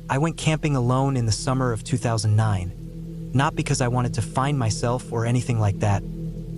I went camping alone in the summer of 2009, not because I wanted to find myself or anything like that,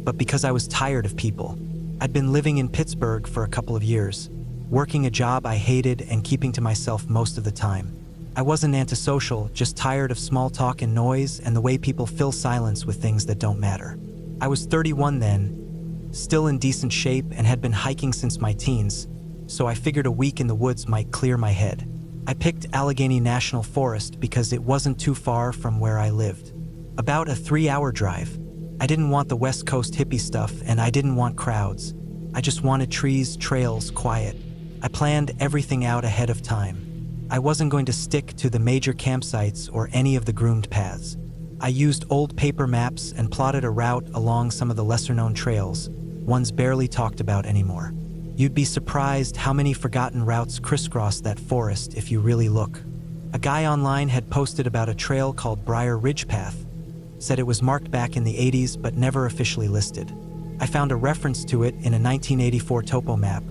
but because I was tired of people. I'd been living in Pittsburgh for a couple of years, working a job I hated and keeping to myself most of the time. I wasn't antisocial, just tired of small talk and noise and the way people fill silence with things that don't matter. I was 31 then, still in decent shape, and had been hiking since my teens, so I figured a week in the woods might clear my head. I picked Allegheny National Forest because it wasn't too far from where I lived. About a 3-hour drive. I didn't want the West Coast hippie stuff, and I didn't want crowds. I just wanted trees, trails, quiet. I planned everything out ahead of time. I wasn't going to stick to the major campsites or any of the groomed paths. I used old paper maps and plotted a route along some of the lesser-known trails, ones barely talked about anymore. You'd be surprised how many forgotten routes crisscross that forest if you really look. A guy online had posted about a trail called Briar Ridge Path, said it was marked back in the 80s but never officially listed. I found a reference to it in a 1984 topo map,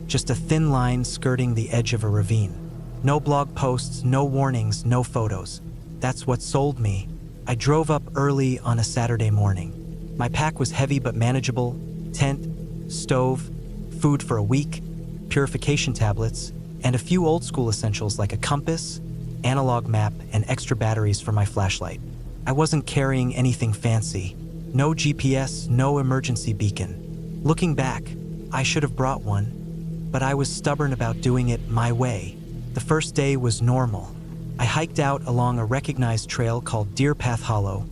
just a thin line skirting the edge of a ravine. No blog posts, no warnings, no photos. That's what sold me. I drove up early on a Saturday morning. My pack was heavy but manageable: tent, stove, food for a week, purification tablets, and a few old-school essentials like a compass, analog map, and extra batteries for my flashlight. I wasn't carrying anything fancy. No GPS, no emergency beacon. Looking back, I should have brought one, but I was stubborn about doing it my way. The first day was normal. I hiked out along a recognized trail called Deer Path Hollow,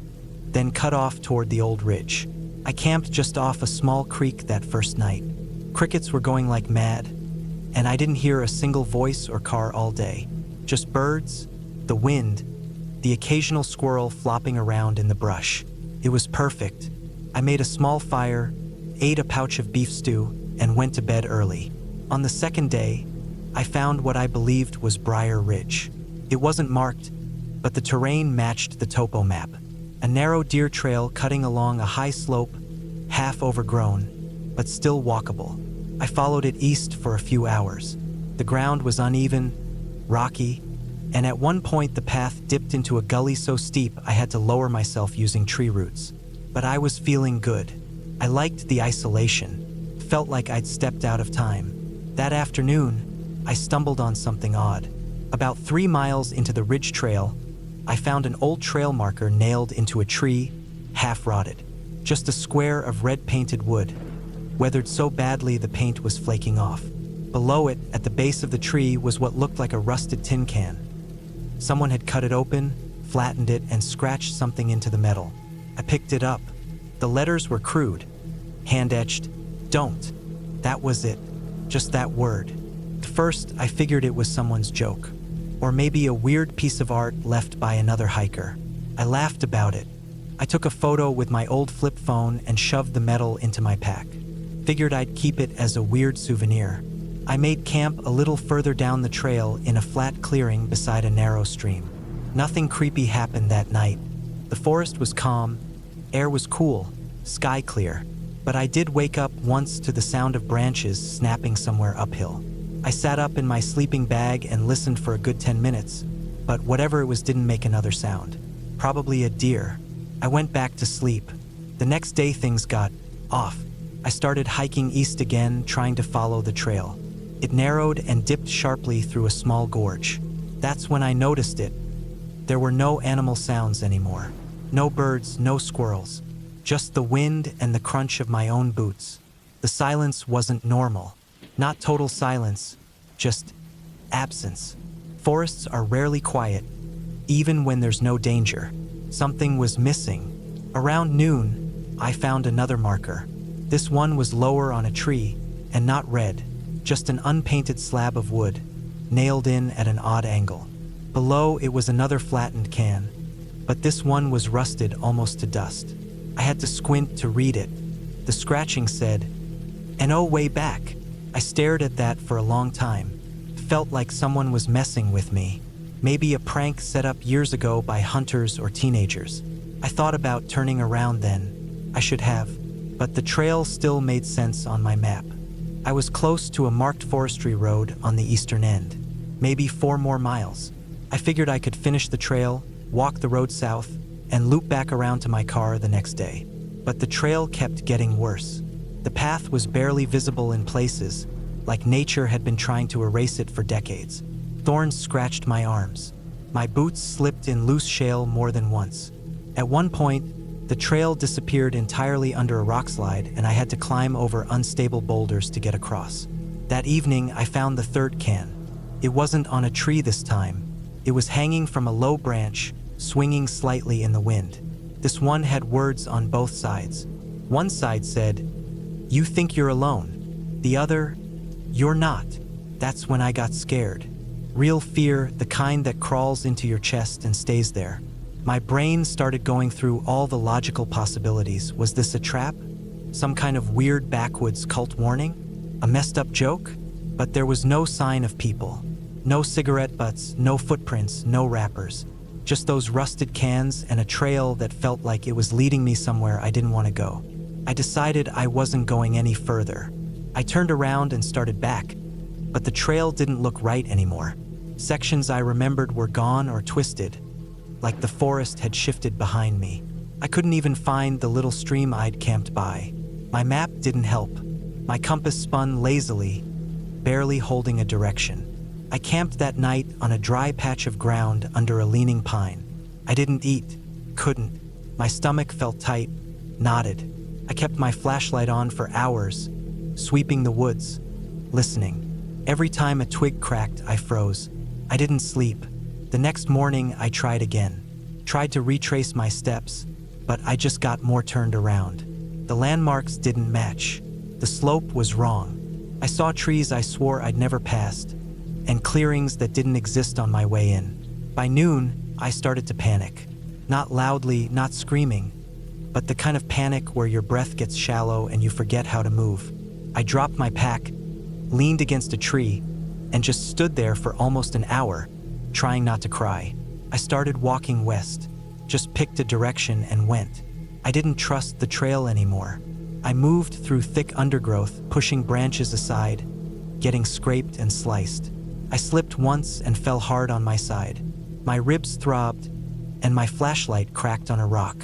then cut off toward the old ridge. I camped just off a small creek that first night. Crickets were going like mad, and I didn't hear a single voice or car all day. Just birds, the wind, the occasional squirrel flopping around in the brush. It was perfect. I made a small fire, ate a pouch of beef stew, and went to bed early. On the second day, I found what I believed was Briar Ridge. It wasn't marked, but the terrain matched the topo map. A narrow deer trail cutting along a high slope, half overgrown, but still walkable. I followed it east for a few hours. The ground was uneven, rocky, and at one point the path dipped into a gully so steep I had to lower myself using tree roots. But I was feeling good. I liked the isolation. Felt like I'd stepped out of time. That afternoon, I stumbled on something odd. About 3 miles into the ridge trail, I found an old trail marker nailed into a tree, half rotted. Just a square of red-painted wood, weathered so badly the paint was flaking off. Below it, at the base of the tree, was what looked like a rusted tin can. Someone had cut it open, flattened it, and scratched something into the metal. I picked it up. The letters were crude, hand-etched. Don't. That was it. Just that word. At first, I figured it was someone's joke, or maybe a weird piece of art left by another hiker. I laughed about it. I took a photo with my old flip phone and shoved the metal into my pack. Figured I'd keep it as a weird souvenir. I made camp a little further down the trail in a flat clearing beside a narrow stream. Nothing creepy happened that night. The forest was calm, air was cool, sky clear. But I did wake up once to the sound of branches snapping somewhere uphill. I sat up in my sleeping bag and listened for a good 10 minutes, but whatever it was didn't make another sound. Probably a deer. I went back to sleep. The next day things got off. I started hiking east again, trying to follow the trail. It narrowed and dipped sharply through a small gorge. That's when I noticed it. There were no animal sounds anymore. No birds, no squirrels. Just the wind and the crunch of my own boots. The silence wasn't normal. Not total silence, just absence. Forests are rarely quiet, even when there's no danger. Something was missing. Around noon, I found another marker. This one was lower on a tree, and not red, just an unpainted slab of wood, nailed in at an odd angle. Below it was another flattened can, but this one was rusted almost to dust. I had to squint to read it. The scratching said, "N.O. way back." I stared at that for a long time. Felt like someone was messing with me. Maybe a prank set up years ago by hunters or teenagers. I thought about turning around then. I should have. But the trail still made sense on my map. I was close to a marked forestry road on the eastern end. Maybe 4 more miles. I figured I could finish the trail, walk the road south, and loop back around to my car the next day. But the trail kept getting worse. The path was barely visible in places, like nature had been trying to erase it for decades. Thorns scratched my arms. My boots slipped in loose shale more than once. At one point, the trail disappeared entirely under a rock slide, and I had to climb over unstable boulders to get across. That evening, I found the third can. It wasn't on a tree this time. It was hanging from a low branch, swinging slightly in the wind. This one had words on both sides. One side said, "You think you're alone." The other, "You're not." That's when I got scared. Real fear, the kind that crawls into your chest and stays there. My brain started going through all the logical possibilities. Was this a trap? Some kind of weird backwoods cult warning? A messed up joke? But there was no sign of people. No cigarette butts, no footprints, no wrappers. Just those rusted cans and a trail that felt like it was leading me somewhere I didn't want to go. I decided I wasn't going any further. I turned around and started back, but the trail didn't look right anymore. Sections I remembered were gone or twisted, like the forest had shifted behind me. I couldn't even find the little stream I'd camped by. My map didn't help. My compass spun lazily, barely holding a direction. I camped that night on a dry patch of ground under a leaning pine. I didn't eat, couldn't. My stomach felt tight, knotted. I kept my flashlight on for hours, sweeping the woods, listening. Every time a twig cracked, I froze. I didn't sleep. The next morning, I tried again. Tried to retrace my steps, but I just got more turned around. The landmarks didn't match. The slope was wrong. I saw trees I swore I'd never passed, and clearings that didn't exist on my way in. By noon, I started to panic. Not loudly, not screaming, but the kind of panic where your breath gets shallow and you forget how to move. I dropped my pack, leaned against a tree, and just stood there for almost an hour, trying not to cry. I started walking west, just picked a direction and went. I didn't trust the trail anymore. I moved through thick undergrowth, pushing branches aside, getting scraped and sliced. I slipped once and fell hard on my side. My ribs throbbed, and my flashlight cracked on a rock.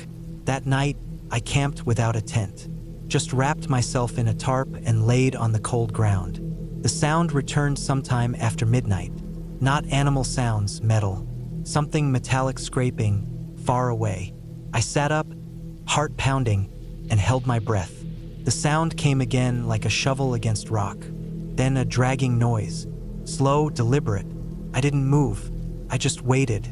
That night, I camped without a tent. Just wrapped myself in a tarp and laid on the cold ground. The sound returned sometime after midnight. Not animal sounds, metal. Something metallic scraping, far away. I sat up, heart pounding, and held my breath. The sound came again like a shovel against rock. Then a dragging noise. Slow, deliberate. I didn't move. I just waited.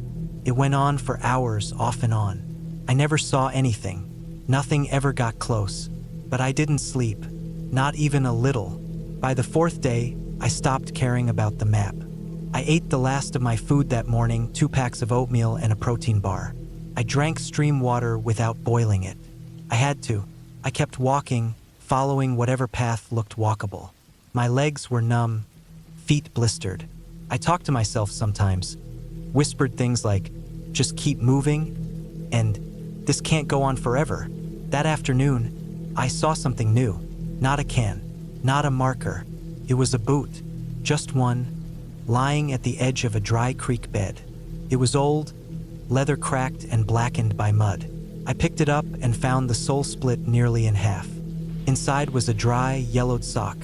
It went on for hours, off and on. I never saw anything. Nothing ever got close. But I didn't sleep. Not even a little. By the fourth day, I stopped caring about the map. I ate the last of my food that morning, 2 packs of oatmeal and a protein bar. I drank stream water without boiling it. I had to. I kept walking, following whatever path looked walkable. My legs were numb, feet blistered. I talked to myself sometimes, whispered things like, "Just keep moving," and "This can't go on forever." That afternoon, I saw something new. Not a can, not a marker. It was a boot, just one, lying at the edge of a dry creek bed. It was old, leather cracked and blackened by mud. I picked it up and found the sole split nearly in half. Inside was a dry, yellowed sock.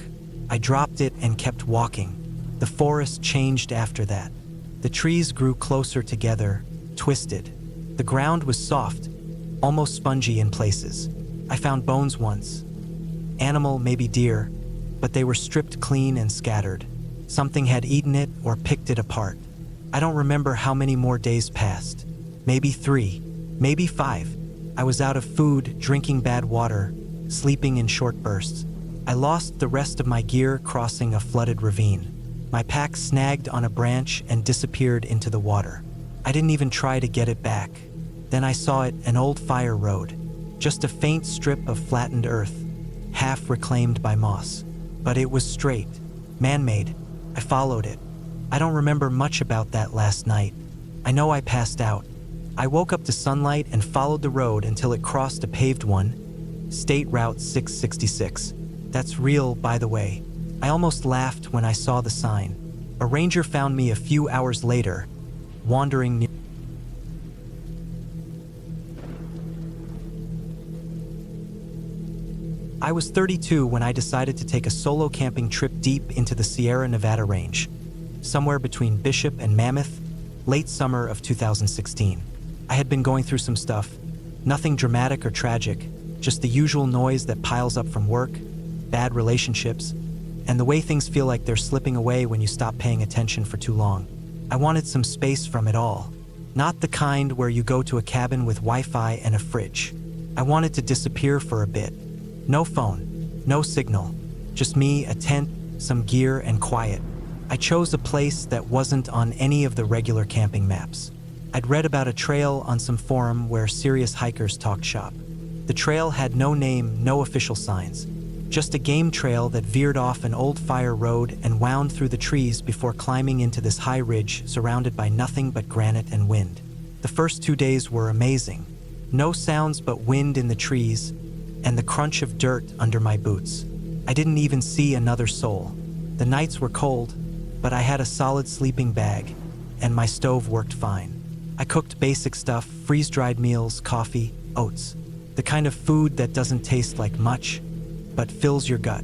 I dropped it and kept walking. The forest changed after that. The trees grew closer together, twisted. The ground was soft, almost spongy in places. I found bones once. Animal, maybe deer, but they were stripped clean and scattered. Something had eaten it or picked it apart. I don't remember how many more days passed. Maybe 3, maybe 5. I was out of food, drinking bad water, sleeping in short bursts. I lost the rest of my gear crossing a flooded ravine. My pack snagged on a branch and disappeared into the water. I didn't even try to get it back. Then I saw it, an old fire road. Just a faint strip of flattened earth, half reclaimed by moss. But it was straight, man-made. I followed it. I don't remember much about that last night. I know I passed out. I woke up to sunlight and followed the road until it crossed a paved one, State Route 666. That's real, by the way. I almost laughed when I saw the sign. A ranger found me a few hours later, wandering near. I was 32 when I decided to take a solo camping trip deep into the Sierra Nevada range, somewhere between Bishop and Mammoth, late summer of 2016. I had been going through some stuff, nothing dramatic or tragic, just the usual noise that piles up from work, bad relationships, and the way things feel like they're slipping away when you stop paying attention for too long. I wanted some space from it all, not the kind where you go to a cabin with Wi-Fi and a fridge. I wanted to disappear for a bit. No phone, no signal, just me, a tent, some gear, and quiet. I chose a place that wasn't on any of the regular camping maps. I'd read about a trail on some forum where serious hikers talked shop. The trail had no name, no official signs, just a game trail that veered off an old fire road and wound through the trees before climbing into this high ridge surrounded by nothing but granite and wind. The first 2 days were amazing. No sounds but wind in the trees and the crunch of dirt under my boots. I didn't even see another soul. The nights were cold, but I had a solid sleeping bag, and my stove worked fine. I cooked basic stuff, freeze-dried meals, coffee, oats. The kind of food that doesn't taste like much, but fills your gut.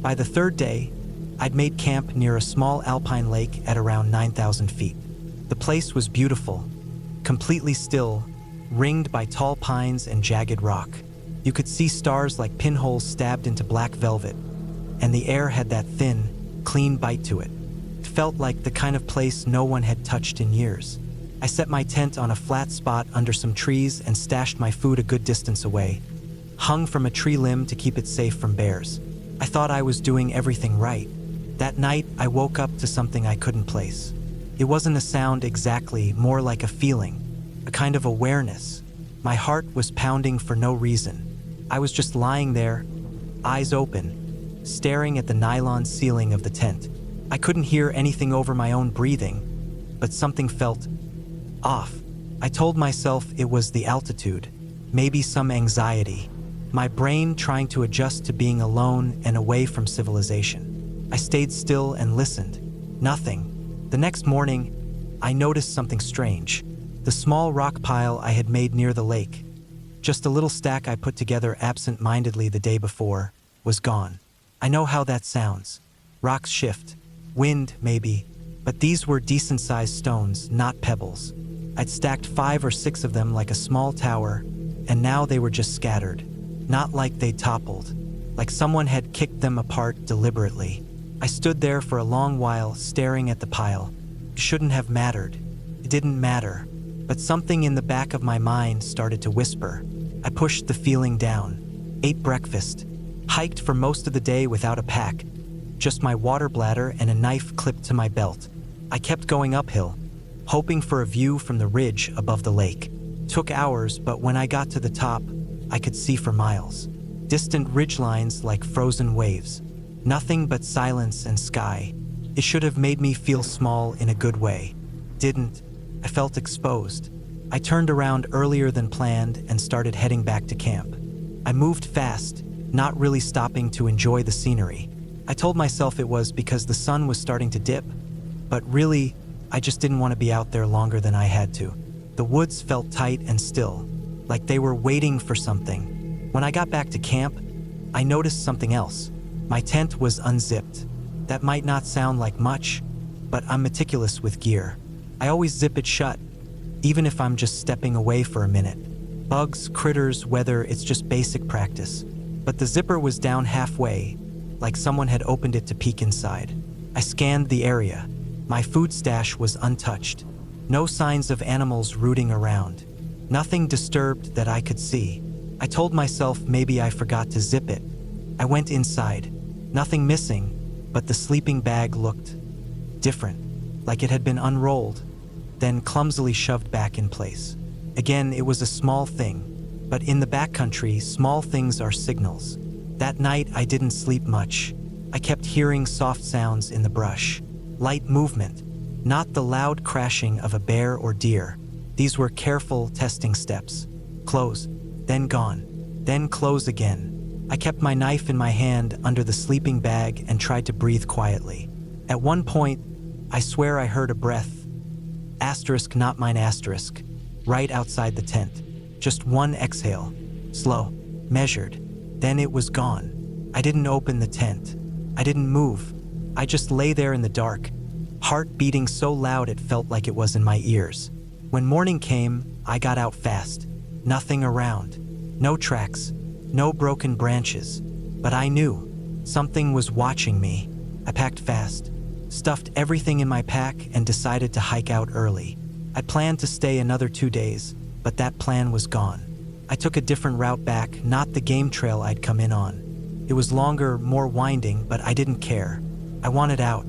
By the third day, I'd made camp near a small alpine lake at around 9,000 feet. The place was beautiful, completely still, ringed by tall pines and jagged rock. You could see stars like pinholes stabbed into black velvet, and the air had that thin, clean bite to it. It felt like the kind of place no one had touched in years. I set my tent on a flat spot under some trees and stashed my food a good distance away, hung from a tree limb to keep it safe from bears. I thought I was doing everything right. That night, I woke up to something I couldn't place. It wasn't a sound exactly, more like a feeling, a kind of awareness. My heart was pounding for no reason. I was just lying there, eyes open, staring at the nylon ceiling of the tent. I couldn't hear anything over my own breathing, but something felt off. I told myself it was the altitude, maybe some anxiety, my brain trying to adjust to being alone and away from civilization. I stayed still and listened. Nothing. The next morning, I noticed something strange. The small rock pile I had made near the lake, just a little stack I put together absent-mindedly the day before, was gone. I know how that sounds. Rocks shift. Wind, maybe. But these were decent-sized stones, not pebbles. I'd stacked 5 or 6 of them like a small tower, and now they were just scattered. Not like they'd toppled. Like someone had kicked them apart deliberately. I stood there for a long while, staring at the pile. It shouldn't have mattered. It didn't matter. But something in the back of my mind started to whisper. I pushed the feeling down, ate breakfast, hiked for most of the day without a pack, just my water bladder and a knife clipped to my belt. I kept going uphill, hoping for a view from the ridge above the lake. Took hours, but when I got to the top, I could see for miles. Distant ridgelines like frozen waves. Nothing but silence and sky. It should have made me feel small in a good way. Didn't. I felt exposed. I turned around earlier than planned and started heading back to camp. I moved fast, not really stopping to enjoy the scenery. I told myself it was because the sun was starting to dip, but really, I just didn't want to be out there longer than I had to. The woods felt tight and still, like they were waiting for something. When I got back to camp, I noticed something else. My tent was unzipped. That might not sound like much, but I'm meticulous with gear. I always zip it shut, even if I'm just stepping away for a minute. Bugs, critters, weather, it's just basic practice. But the zipper was down halfway, like someone had opened it to peek inside. I scanned the area. My food stash was untouched. No signs of animals rooting around. Nothing disturbed that I could see. I told myself maybe I forgot to zip it. I went inside. Nothing missing, but the sleeping bag looked different, like it had been unrolled, then clumsily shoved back in place. Again, it was a small thing, but in the backcountry, small things are signals. That night, I didn't sleep much. I kept hearing soft sounds in the brush. Light movement, not the loud crashing of a bear or deer. These were careful testing steps. Close, then gone, then close again. I kept my knife in my hand under the sleeping bag and tried to breathe quietly. At one point, I swear I heard a breath, asterisk not mine asterisk, right outside the tent. Just one exhale, slow, measured, then it was gone. I didn't open the tent. I didn't move. I just lay there in the dark, heart beating so loud it felt like it was in my ears. When morning came, I got out fast. Nothing around. No tracks, no broken branches. But I knew something was watching me. I packed fast, stuffed everything in my pack, and decided to hike out early. I planned to stay another 2 days, but that plan was gone. I took a different route back, not the game trail I'd come in on. It was longer, more winding, but I didn't care. I wanted out.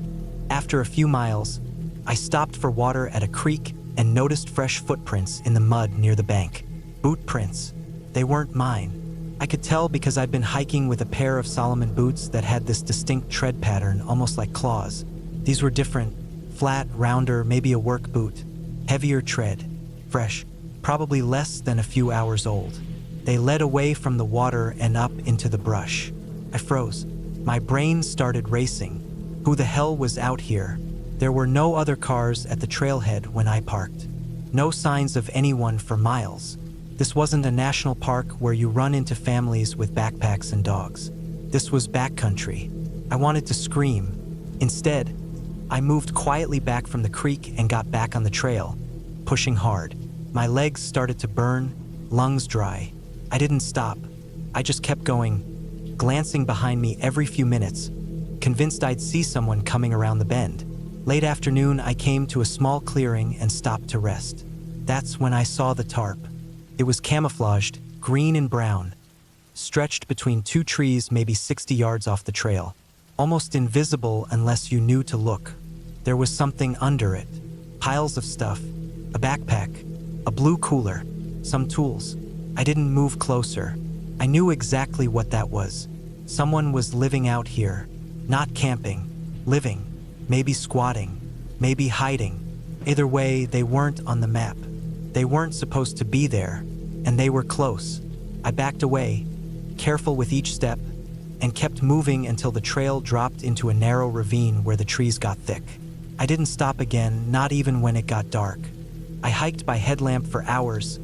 After a few miles, I stopped for water at a creek and noticed fresh footprints in the mud near the bank. Boot prints. They weren't mine. I could tell because I'd been hiking with a pair of Salomon boots that had this distinct tread pattern, almost like claws. These were different, flat, rounder, maybe a work boot. Heavier tread, fresh, probably less than a few hours old. They led away from the water and up into the brush. I froze. My brain started racing. Who the hell was out here? There were no other cars at the trailhead when I parked. No signs of anyone for miles. This wasn't a national park where you run into families with backpacks and dogs. This was backcountry. I wanted to scream. Instead, I moved quietly back from the creek and got back on the trail, pushing hard. My legs started to burn, lungs dry. I didn't stop. I just kept going, glancing behind me every few minutes, convinced I'd see someone coming around the bend. Late afternoon, I came to a small clearing and stopped to rest. That's when I saw the tarp. It was camouflaged, green and brown, stretched between 2 trees maybe 60 yards off the trail, almost invisible unless you knew to look. There was something under it. Piles of stuff, a backpack, a blue cooler, some tools. I didn't move closer. I knew exactly what that was. Someone was living out here, not camping, living, maybe squatting, maybe hiding. Either way, they weren't on the map. They weren't supposed to be there, and they were close. I backed away, careful with each step, and kept moving until the trail dropped into a narrow ravine where the trees got thick. I didn't stop again, not even when it got dark. I hiked by headlamp for hours,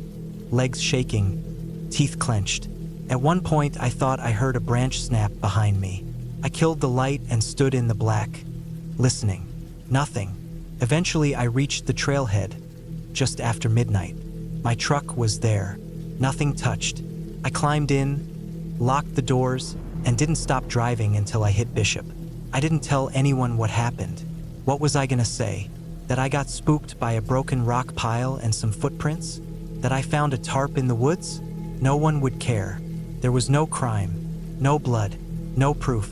legs shaking, teeth clenched. At one point, I thought I heard a branch snap behind me. I killed the light and stood in the black, listening. Nothing. Eventually, I reached the trailhead, just after midnight. My truck was there. Nothing touched. I climbed in, locked the doors, and didn't stop driving until I hit Bishop. I didn't tell anyone what happened. What was I gonna say? That I got spooked by a broken rock pile and some footprints? That I found a tarp in the woods? No one would care. There was no crime, no blood, no proof.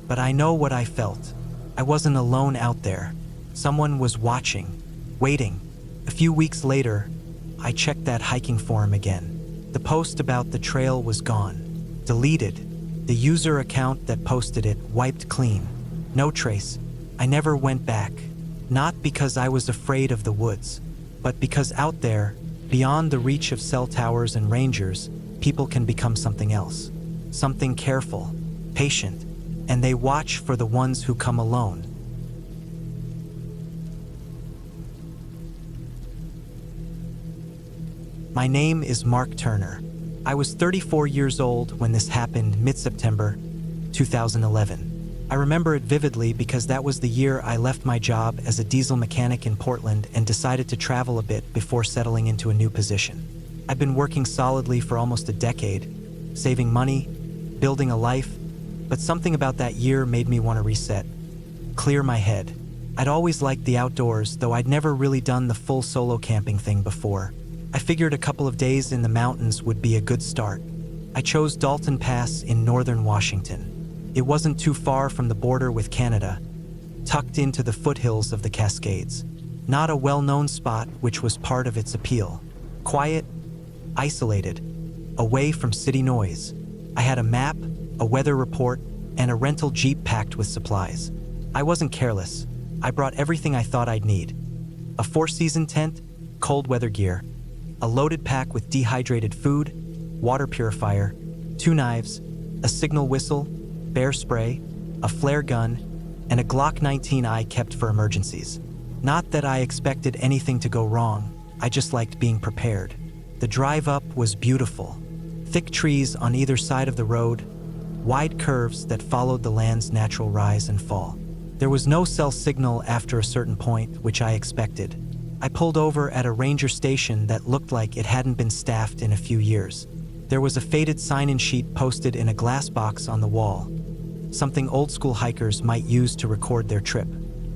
But I know what I felt. I wasn't alone out there. Someone was watching, waiting. A few weeks later, I checked that hiking forum again. The post about the trail was gone, deleted. The user account that posted it wiped clean. No trace. I never went back. Not because I was afraid of the woods, but because out there, beyond the reach of cell towers and rangers, people can become something else. Something careful, patient, and they watch for the ones who come alone. My name is Mark Turner. I was 34 years old when this happened mid-September 2011. I remember it vividly because that was the year I left my job as a diesel mechanic in Portland and decided to travel a bit before settling into a new position. I've been working solidly for almost a decade, saving money, building a life, but something about that year made me want to reset, clear my head. I'd always liked the outdoors, though I'd never really done the full solo camping thing before. I figured a couple of days in the mountains would be a good start. I chose Dalton Pass in northern Washington. It wasn't too far from the border with Canada, tucked into the foothills of the Cascades. Not a well-known spot, which was part of its appeal. Quiet, isolated, away from city noise. I had a map, a weather report, and a rental Jeep packed with supplies. I wasn't careless. I brought everything I thought I'd need. A 4-season tent, cold weather gear, a loaded pack with dehydrated food, water purifier, 2 knives, a signal whistle, bear spray, a flare gun, and a Glock 19 I kept for emergencies. Not that I expected anything to go wrong, I just liked being prepared. The drive up was beautiful. Thick trees on either side of the road, wide curves that followed the land's natural rise and fall. There was no cell signal after a certain point, which I expected. I pulled over at a ranger station that looked like it hadn't been staffed in a few years. There was a faded sign-in sheet posted in a glass box on the wall, something old-school hikers might use to record their trip.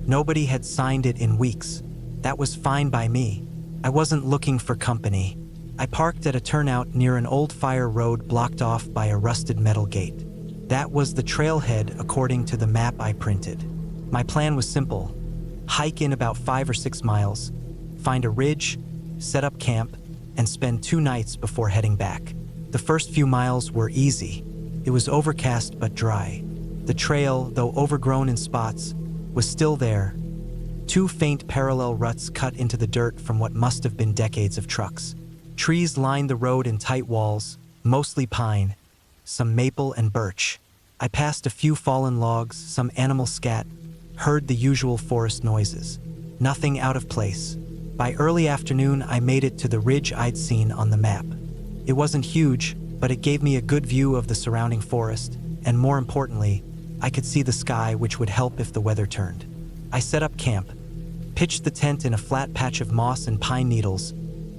Nobody had signed it in weeks. That was fine by me. I wasn't looking for company. I parked at a turnout near an old fire road blocked off by a rusted metal gate. That was the trailhead according to the map I printed. My plan was simple: hike in about 5 or 6 miles, find a ridge, set up camp, and spend 2 nights before heading back. The first few miles were easy. It was overcast but dry. The trail, though overgrown in spots, was still there. 2 faint parallel ruts cut into the dirt from what must have been decades of trucks. Trees lined the road in tight walls, mostly pine, some maple and birch. I passed a few fallen logs, some animal scat, heard the usual forest noises. Nothing out of place. By early afternoon, I made it to the ridge I'd seen on the map. It wasn't huge, but it gave me a good view of the surrounding forest, and more importantly, I could see the sky, which would help if the weather turned. I set up camp, pitched the tent in a flat patch of moss and pine needles,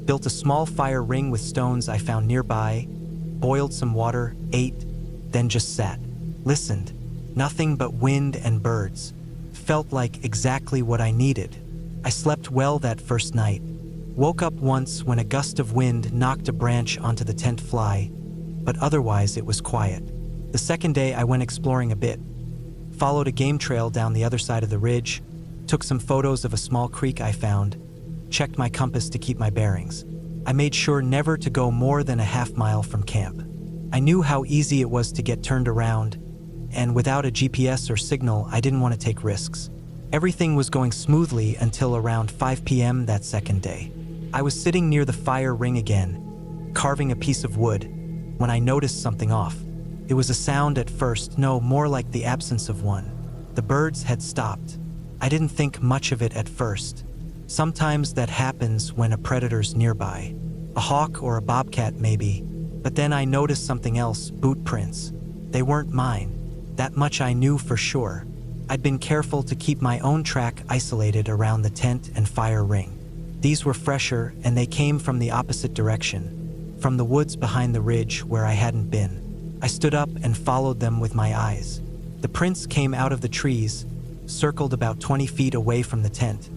built a small fire ring with stones I found nearby, boiled some water, ate, then just sat. Listened. Nothing but wind and birds. Felt like exactly what I needed. I slept well that first night. Woke up once when a gust of wind knocked a branch onto the tent fly, but otherwise it was quiet. The second day I went exploring a bit, followed a game trail down the other side of the ridge, took some photos of a small creek I found, checked my compass to keep my bearings. I made sure never to go more than a half mile from camp. I knew how easy it was to get turned around, and without a GPS or signal, I didn't want to take risks. Everything was going smoothly until around 5 p.m. that second day. I was sitting near the fire ring again, carving a piece of wood, when I noticed something off. It was a sound at first, no, more like the absence of one. The birds had stopped. I didn't think much of it at first. Sometimes that happens when a predator's nearby. A hawk or a bobcat maybe. But then I noticed something else, boot prints. They weren't mine. That much I knew for sure. I'd been careful to keep my own track isolated around the tent and fire ring. These were fresher, and they came from the opposite direction, from the woods behind the ridge where I hadn't been. I stood up and followed them with my eyes. The prints came out of the trees, circled about 20 feet away from the tent,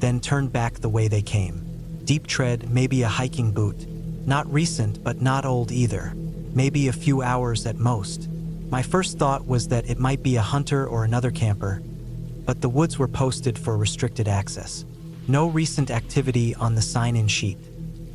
then turned back the way they came. Deep tread, maybe a hiking boot. Not recent, but not old either. Maybe a few hours at most. My first thought was that it might be a hunter or another camper, but the woods were posted for restricted access. No recent activity on the sign-in sheet,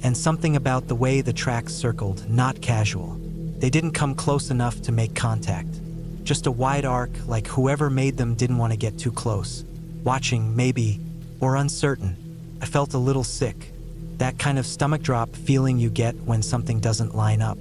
and something about the way the tracks circled, not casual. They didn't come close enough to make contact. Just a wide arc, like whoever made them didn't want to get too close. Watching, maybe, or uncertain. I felt a little sick. That kind of stomach drop feeling you get when something doesn't line up.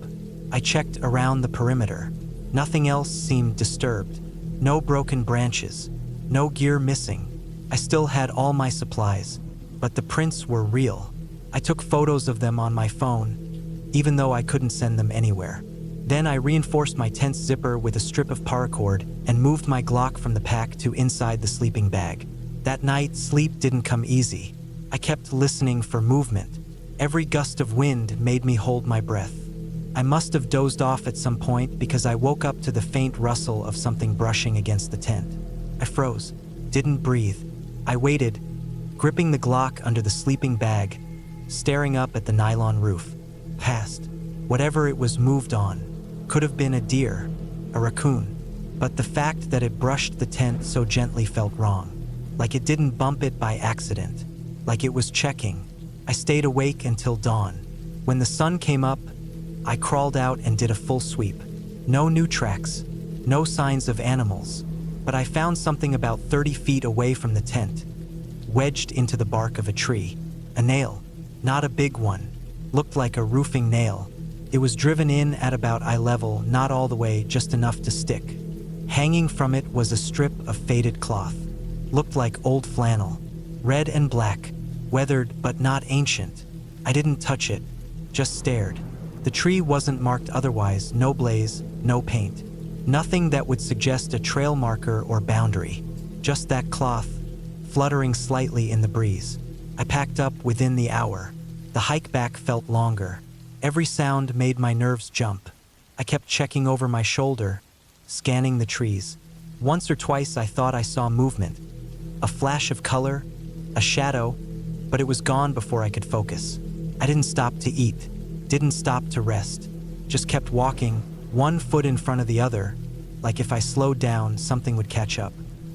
I checked around the perimeter. Nothing else seemed disturbed. No broken branches. No gear missing. I still had all my supplies, but the prints were real. I took photos of them on my phone, even though I couldn't send them anywhere. Then I reinforced my tent's zipper with a strip of paracord and moved my Glock from the pack to inside the sleeping bag. That night, sleep didn't come easy. I kept listening for movement. Every gust of wind made me hold my breath. I must have dozed off at some point because I woke up to the faint rustle of something brushing against the tent. I froze, didn't breathe. I waited, gripping the Glock under the sleeping bag, staring up at the nylon roof. Passed. Whatever it was moved on. Could have been a deer, a raccoon. But the fact that it brushed the tent so gently felt wrong. Like it didn't bump it by accident. Like it was checking. I stayed awake until dawn. When the sun came up, I crawled out and did a full sweep. No new tracks, no signs of animals, but I found something about 30 feet away from the tent, wedged into the bark of a tree. A nail, not a big one, looked like a roofing nail. It was driven in at about eye level, not all the way, just enough to stick. Hanging from it was a strip of faded cloth. Looked like old flannel. red and black, weathered but not ancient. I didn't touch it, just stared. The tree wasn't marked otherwise, no blaze, no paint. Nothing that would suggest a trail marker or boundary. Just that cloth, fluttering slightly in the breeze. I packed up within the hour. The hike back felt longer. Every sound made my nerves jump. I kept checking over my shoulder, scanning the trees. Once or twice I thought I saw movement. A flash of color, a shadow, but it was gone before I could focus. I didn't stop to eat, didn't stop to rest. Just kept walking, one foot in front of the other, like if I slowed down, something would catch up.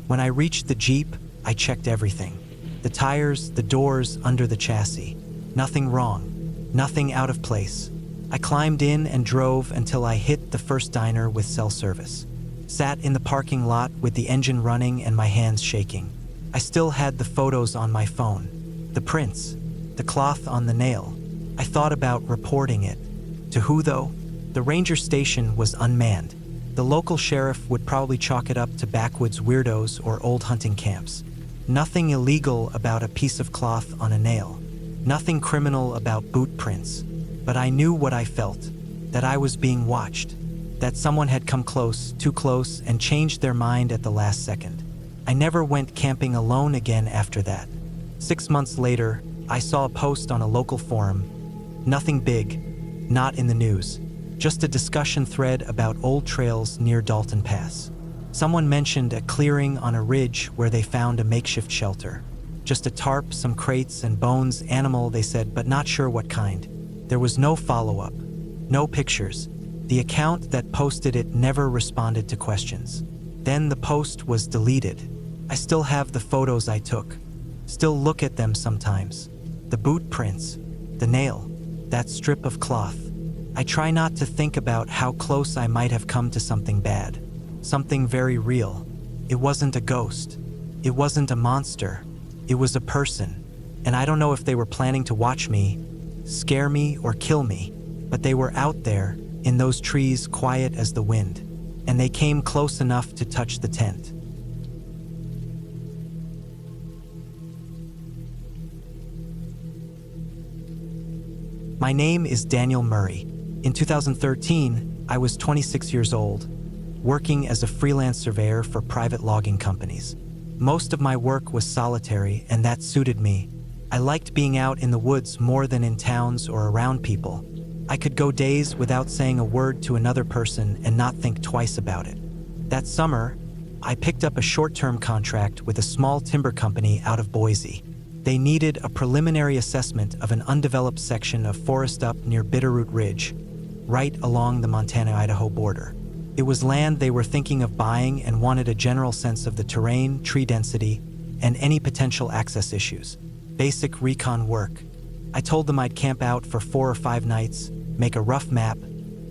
When I reached the Jeep, I checked everything. The tires, the doors, under the chassis. Nothing wrong, nothing out of place. I climbed in and drove until I hit the first diner with cell service. Sat in the parking lot with the engine running and my hands shaking. I still had the photos on my phone. The prints, the cloth on the nail. I thought about reporting it. To who though? The ranger station was unmanned. The local sheriff would probably chalk it up to backwoods weirdos or old hunting camps. Nothing illegal about a piece of cloth on a nail. Nothing criminal about boot prints. But I knew what I felt, that I was being watched, that someone had come close, too close, and changed their mind at the last second. I never went camping alone again after that. 6 months later, I saw a post on a local forum. Nothing big, not in the news, just a discussion thread about old trails near Dalton Pass. Someone mentioned a clearing on a ridge where they found a makeshift shelter. Just a tarp, some crates, and bones, animal, they said, but not sure what kind. There was no follow-up, no pictures. The account that posted it never responded to questions. Then the post was deleted. I still have the photos I took. Still look at them sometimes. The boot prints, the nail, that strip of cloth. I try not to think about how close I might have come to something bad. Something very real. It wasn't a ghost. It wasn't a monster. It was a person. And I don't know if they were planning to watch me, scare me, or kill me, but they were out there, in those trees, quiet as the wind. And they came close enough to touch the tent. My name is Daniel Murray. In 2013, I was 26 years old, working as a freelance surveyor for private logging companies. Most of my work was solitary, and that suited me. I liked being out in the woods more than in towns or around people. I could go days without saying a word to another person and not think twice about it. That summer, I picked up a short-term contract with a small timber company out of Boise. They needed a preliminary assessment of an undeveloped section of forest up near Bitterroot Ridge, right along the Montana-Idaho border. It was land they were thinking of buying and wanted a general sense of the terrain, tree density, and any potential access issues. Basic recon work. I told them I'd camp out for 4 or 5 nights, make a rough map,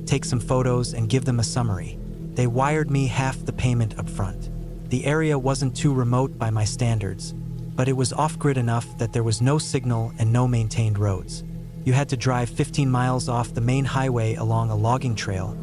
take some photos, and give them a summary. They wired me half the payment up front. The area wasn't too remote by my standards, but it was off-grid enough that there was no signal and no maintained roads. You had to drive 15 miles off the main highway along a logging trail,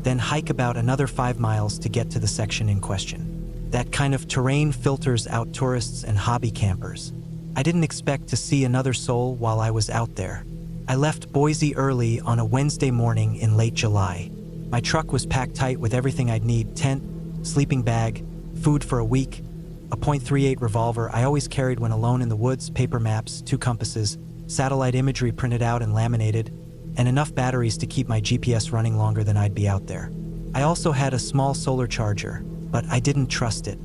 then hike about another 5 miles to get to the section in question. That kind of terrain filters out tourists and hobby campers. I didn't expect to see another soul while I was out there. I left Boise early on a Wednesday morning in late July. My truck was packed tight with everything I'd need: tent, sleeping bag, food for a week, a .38 revolver I always carried when alone in the woods, paper maps, 2 compasses, satellite imagery printed out and laminated, and enough batteries to keep my GPS running longer than I'd be out there. I also had a small solar charger, but I didn't trust it.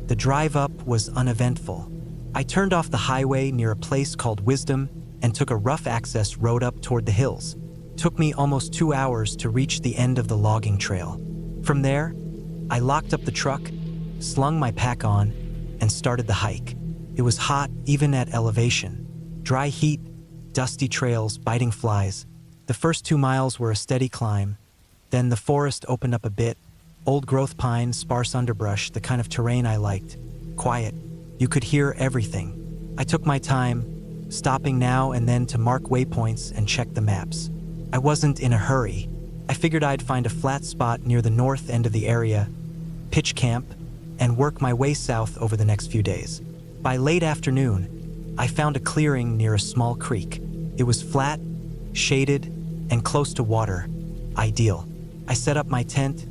The drive up was uneventful. I turned off the highway near a place called Wisdom and took a rough access road up toward the hills. Took me almost 2 hours to reach the end of the logging trail. From there, I locked up the truck, slung my pack on, and started the hike. It was hot even at elevation. Dry heat, dusty trails, biting flies. The first 2 miles were a steady climb. Then the forest opened up a bit. Old growth pine, sparse underbrush, the kind of terrain I liked. Quiet. You could hear everything. I took my time, stopping now and then to mark waypoints and check the maps. I wasn't in a hurry. I figured I'd find a flat spot near the north end of the area, pitch camp, and work my way south over the next few days. By late afternoon, I found a clearing near a small creek. It was flat, shaded, and close to water. Ideal. I set up my tent,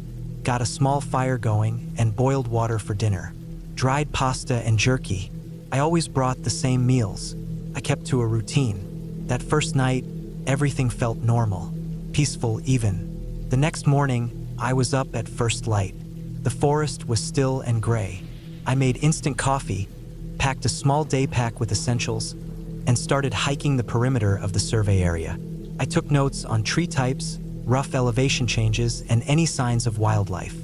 got a small fire going, and boiled water for dinner. Dried pasta and jerky. I always brought the same meals. I kept to a routine. That first night, everything felt normal, peaceful even. The next morning, I was up at first light. The forest was still and gray. I made instant coffee, packed a small day pack with essentials, and started hiking the perimeter of the survey area. I took notes on tree types, rough elevation changes, and any signs of wildlife.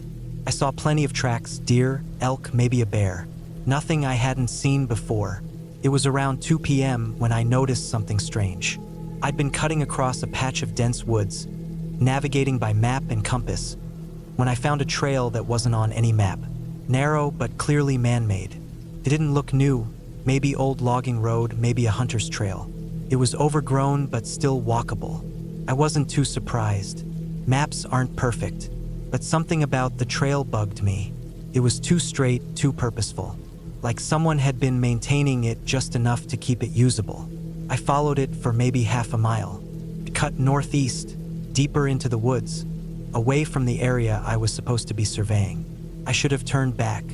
I saw plenty of tracks, deer, elk, maybe a bear. Nothing I hadn't seen before. It was around 2 p.m. when I noticed something strange. I'd been cutting across a patch of dense woods, navigating by map and compass, when I found a trail that wasn't on any map. Narrow but clearly man-made. It didn't look new, maybe old logging road, maybe a hunter's trail. It was overgrown but still walkable. I wasn't too surprised. Maps aren't perfect, but something about the trail bugged me. It was too straight, too purposeful. Like someone had been maintaining it just enough to keep it usable. I followed it for maybe half a mile. It cut northeast, deeper into the woods, away from the area I was supposed to be surveying. I should have turned back,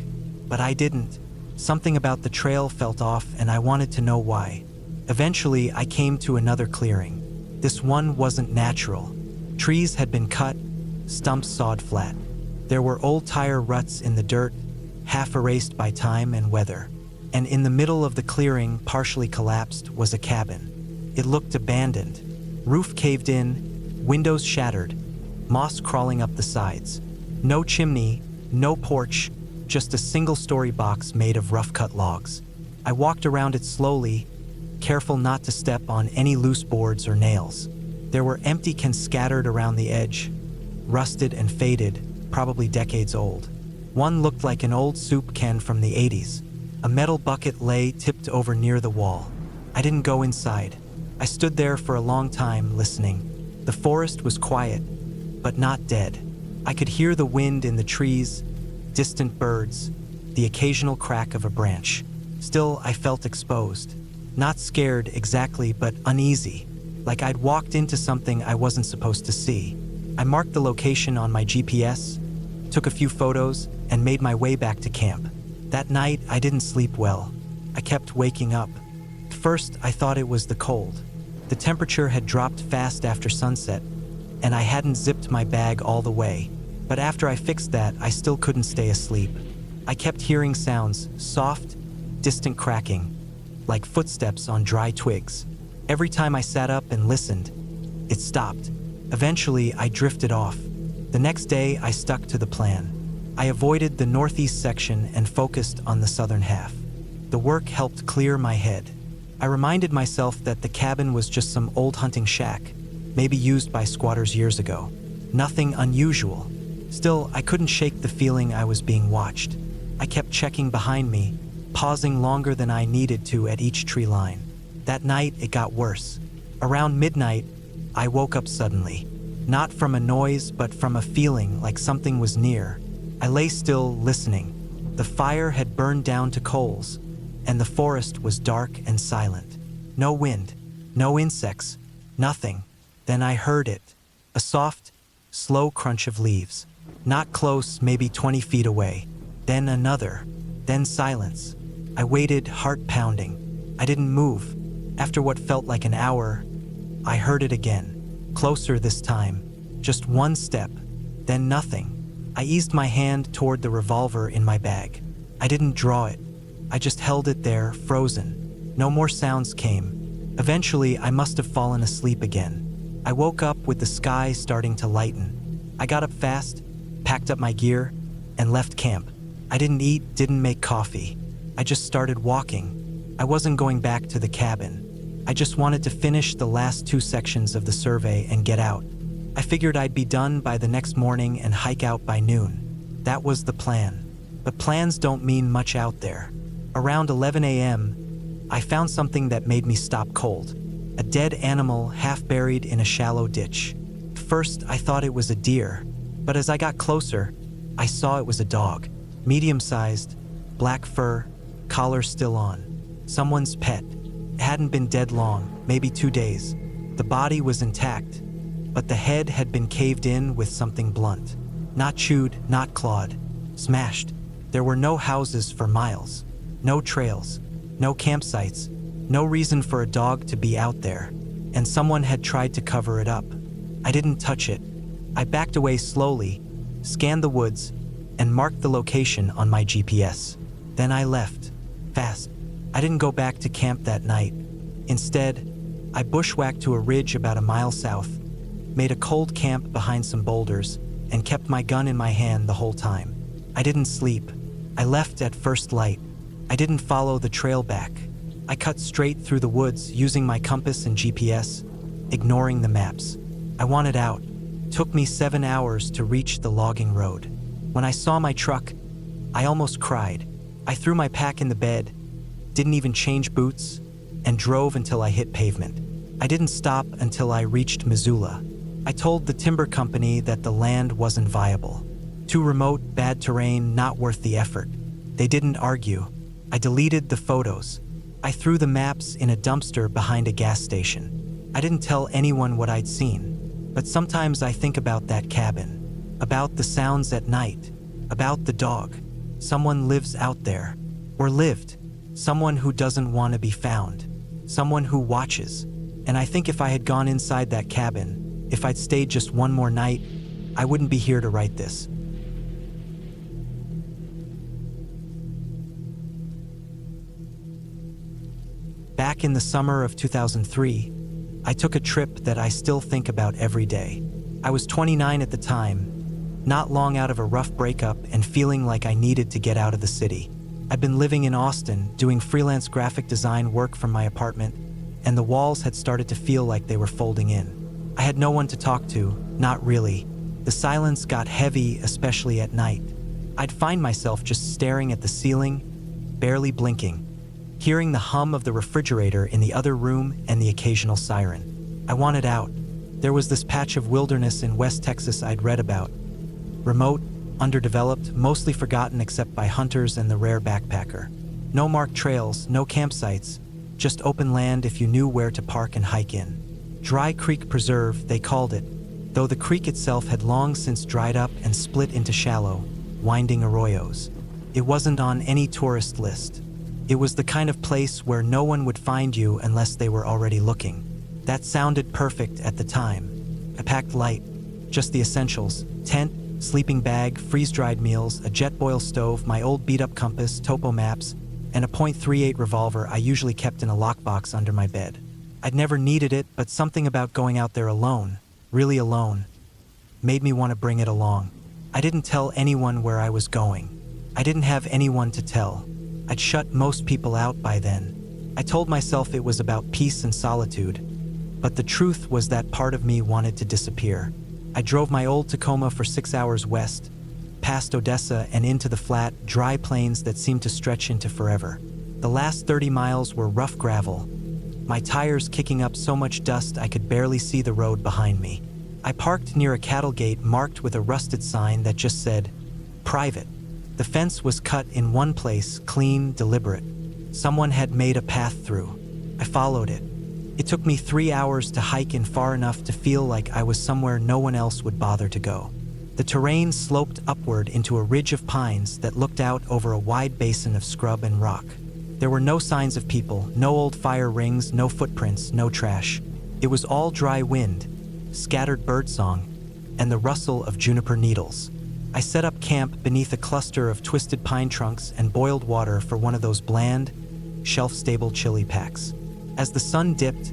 but I didn't. Something about the trail felt off and I wanted to know why. Eventually, I came to another clearing. This one wasn't natural. Trees had been cut, stumps sawed flat. There were old tire ruts in the dirt, half erased by time and weather. And in the middle of the clearing, partially collapsed, was a cabin. It looked abandoned. Roof caved in, windows shattered, moss crawling up the sides. No chimney, no porch, just a single-story box made of rough-cut logs. I walked around it slowly, careful not to step on any loose boards or nails. There were empty cans scattered around the edge, rusted and faded, probably decades old. One looked like an old soup can from the 80s. A metal bucket lay tipped over near the wall. I didn't go inside. I stood there for a long time, listening. The forest was quiet, but not dead. I could hear the wind in the trees, distant birds, the occasional crack of a branch. Still, I felt exposed. Not scared exactly, but uneasy, like I'd walked into something I wasn't supposed to see. I marked the location on my GPS, took a few photos, and made my way back to camp. That night, I didn't sleep well. I kept waking up. At first, I thought it was the cold. The temperature had dropped fast after sunset, and I hadn't zipped my bag all the way. But after I fixed that, I still couldn't stay asleep. I kept hearing sounds, soft, distant cracking, like footsteps on dry twigs. Every time I sat up and listened, it stopped. Eventually, I drifted off. The next day, I stuck to the plan. I avoided the northeast section and focused on the southern half. The work helped clear my head. I reminded myself that the cabin was just some old hunting shack, maybe used by squatters years ago. Nothing unusual. Still, I couldn't shake the feeling I was being watched. I kept checking behind me, pausing longer than I needed to at each tree line. That night, it got worse. Around midnight, I woke up suddenly. Not from a noise, but from a feeling like something was near. I lay still, listening. The fire had burned down to coals, and the forest was dark and silent. No wind, no insects, nothing. Then I heard it. A soft, slow crunch of leaves. Not close, maybe 20 feet away. Then another. Then silence. I waited, heart pounding. I didn't move. After what felt like an hour, I heard it again. Closer this time. Just one step. Then nothing. I eased my hand toward the revolver in my bag. I didn't draw it. I just held it there, frozen. No more sounds came. Eventually, I must have fallen asleep again. I woke up with the sky starting to lighten. I got up fast, packed up my gear, and left camp. I didn't eat, didn't make coffee. I just started walking. I wasn't going back to the cabin. I just wanted to finish the last 2 sections of the survey and get out. I figured I'd be done by the next morning and hike out by noon. That was the plan. But plans don't mean much out there. Around 11 a.m., I found something that made me stop cold. A dead animal half buried in a shallow ditch. At first, I thought it was a deer, but as I got closer, I saw it was a dog. Medium-sized, black fur, collar still on. Someone's pet. It hadn't been dead long, maybe 2 days. The body was intact, but the head had been caved in with something blunt. Not chewed, not clawed, smashed. There were no houses for miles, no trails, no campsites, no reason for a dog to be out there, and someone had tried to cover it up. I didn't touch it. I backed away slowly, scanned the woods, and marked the location on my GPS. Then I left, fast. I didn't go back to camp that night. Instead, I bushwhacked to a ridge about a mile south, made a cold camp behind some boulders, and kept my gun in my hand the whole time. I didn't sleep. I left at first light. I didn't follow the trail back. I cut straight through the woods using my compass and GPS, ignoring the maps. I wanted out. Took me 7 hours to reach the logging road. When I saw my truck, I almost cried. I threw my pack in the bed, didn't even change boots, and drove until I hit pavement. I didn't stop until I reached Missoula. I told the timber company that the land wasn't viable. Too remote, bad terrain, not worth the effort. They didn't argue. I deleted the photos. I threw the maps in a dumpster behind a gas station. I didn't tell anyone what I'd seen, but sometimes I think about that cabin, about the sounds at night, about the dog. Someone lives out there, or lived. Someone who doesn't want to be found. Someone who watches. And I think if I had gone inside that cabin, if I'd stayed just one more night, I wouldn't be here to write this. Back in the summer of 2003, I took a trip that I still think about every day. I was 29 at the time, not long out of a rough breakup and feeling like I needed to get out of the city. I'd been living in Austin, doing freelance graphic design work from my apartment, and the walls had started to feel like they were folding in. I had no one to talk to, not really. The silence got heavy, especially at night. I'd find myself just staring at the ceiling, barely blinking, hearing the hum of the refrigerator in the other room and the occasional siren. I wanted out. There was this patch of wilderness in West Texas I'd read about. Remote, underdeveloped, mostly forgotten except by hunters and the rare backpacker. No marked trails, no campsites, just open land if you knew where to park and hike in. Dry Creek Preserve, they called it, though the creek itself had long since dried up and split into shallow, winding arroyos. It wasn't on any tourist list. It was the kind of place where no one would find you unless they were already looking. That sounded perfect at the time. I packed light, just the essentials: tent, sleeping bag, freeze-dried meals, a Jetboil stove, my old beat-up compass, topo maps, and a .38 revolver I usually kept in a lockbox under my bed. I'd never needed it, but something about going out there alone, really alone, made me want to bring it along. I didn't tell anyone where I was going. I didn't have anyone to tell. I'd shut most people out by then. I told myself it was about peace and solitude, but the truth was that part of me wanted to disappear. I drove my old Tacoma for 6 hours west, past Odessa and into the flat, dry plains that seemed to stretch into forever. The last 30 miles were rough gravel, my tires kicking up so much dust I could barely see the road behind me. I parked near a cattle gate marked with a rusted sign that just said, "Private." The fence was cut in one place, clean, deliberate. Someone had made a path through. I followed it. It took me 3 hours to hike in far enough to feel like I was somewhere no one else would bother to go. The terrain sloped upward into a ridge of pines that looked out over a wide basin of scrub and rock. There were no signs of people, no old fire rings, no footprints, no trash. It was all dry wind, scattered birdsong, and the rustle of juniper needles. I set up camp beneath a cluster of twisted pine trunks and boiled water for one of those bland, shelf-stable chili packs. As the sun dipped,